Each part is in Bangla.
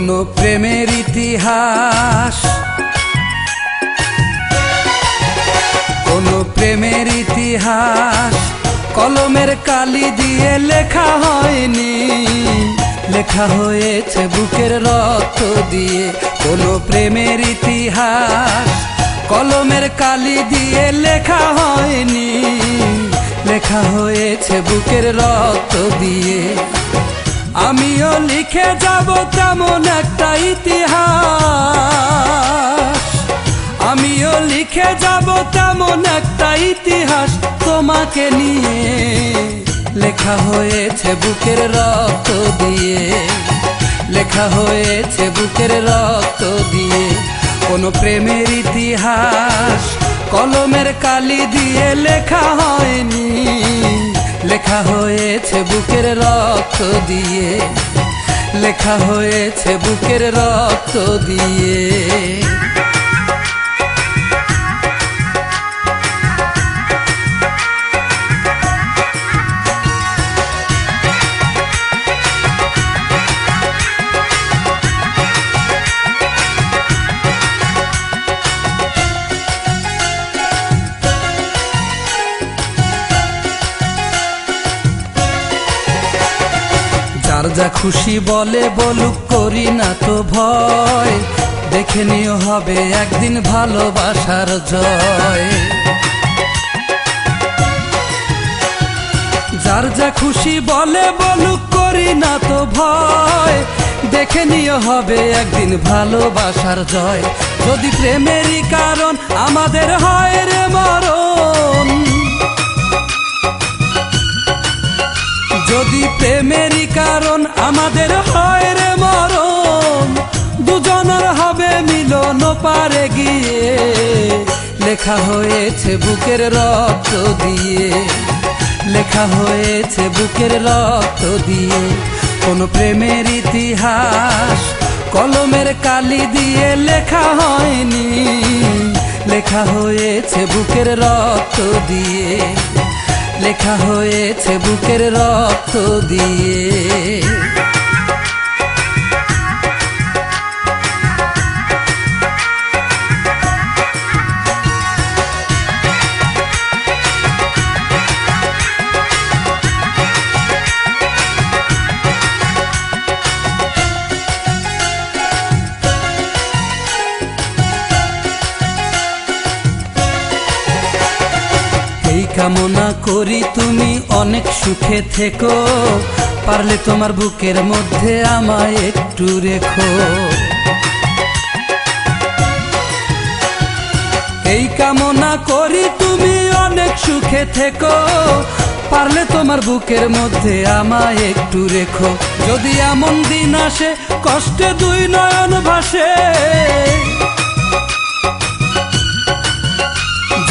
কোনো প্রেমের ইতিহাস, কোনো প্রেমের ইতিহাস কলমের কালি দিয়ে লেখা হয়নি, লেখা হয়েছে বুকের রক্ত দিয়ে। কোনো প্রেমের ইতিহাস কলমের কালি দিয়ে লেখা হয়নি, লেখা হয়েছে বুকের রক্ত দিয়ে। আমিও লিখে যাব তেমন একটা ইতিহাস, আমিও লিখে যাব তেমন একটা ইতিহাস তোমাকে নিয়ে, লেখা হয়েছে বুকের রক্ত দিয়ে, লেখা হয়েছে বুকের রক্ত দিয়ে। কোনো প্রেমের ইতিহাস কলমের কালি দিয়ে লেখা হয়নি, লেখা হয়েছে বুকের রক্ত দিয়ে, লেখা হয়েছে বুকের রক্ত দিয়ে। যার যা খুশি বলে বলুক, করি না তো ভয়, দেখে নিও হবে একদিন ভালোবাসার জয়। যার যা খুশি বলে বলুক, করি না তো ভয়, দেখে নিও হবে একদিন ভালোবাসার জয়। যদি প্রেমেরই কারণ আমাদের হয় রে মরণ, যদি প্রেমেরই কারণ আমাদের হয় রে মরণ, দুজনের হবে মিলন পারে গিয়ে, লেখা হয়েছে বুকের রক্ত দিয়ে, লেখা হয়েছে বুকের রক্ত দিয়ে। কোনো প্রেমের ইতিহাস কলমের কালি দিয়ে লেখা হয়নি, লেখা হয়েছে বুকের রক্ত দিয়ে, লেখা হয়েছে বুকের রক্ত দিয়ে। এই কামনা করি তুমি অনেক সুখে থেকো, পারলে তোমার বুকের মধ্যে আমায় একটু রেখো। এই কামনা করি তুমি অনেক সুখে থেকো, পারলে তোমার বুকের মধ্যে আমায় একটু রেখো। যদি এমন দিন আসে কষ্টে দুই নয়ন ভাসে,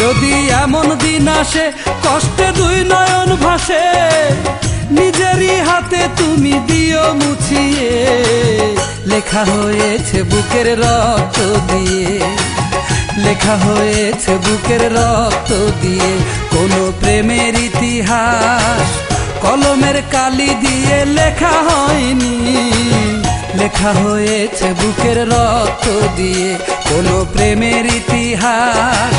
যদি এমন দিন আসে কষ্টে দুই নয়ন ভাসে, নিজেরই হাতে তুমি দিও মুছিয়ে, লেখা হয়েছে বুকের রক্ত দিয়ে, লেখা হয়েছে বুকের রক্ত দিয়ে। কোনো প্রেমের ইতিহাস কলমের কালি দিয়ে লেখা হয়নি, লেখা হয়েছে বুকের রক্ত দিয়ে। কোনো প্রেমের ইতিহাস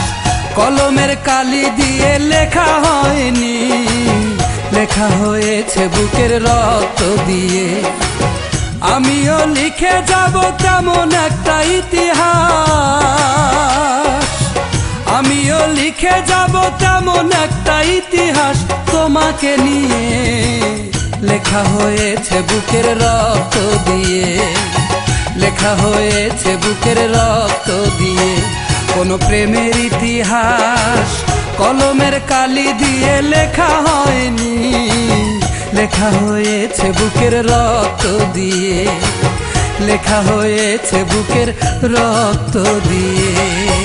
কলমের কালি দিয়ে লেখা হয়নি, লেখা হয়েছে বুকের রক্ত দিয়ে। আমিও লিখে যাব তেমন একটা ইতিহাস, আমিও লিখে যাব তেমন একটা ইতিহাস তোমাকে নিয়ে, লেখা হয়েছে বুকের রক্ত দিয়ে, লেখা হয়েছে বুকের রক্ত দিয়ে। কোনো প্রেমের ইতিহাস কলমের কালি দিয়ে লেখা হয়নি, লেখা হয়েছে বুকের রক্ত দিয়ে, লেখা হয়েছে বুকের রক্ত দিয়ে।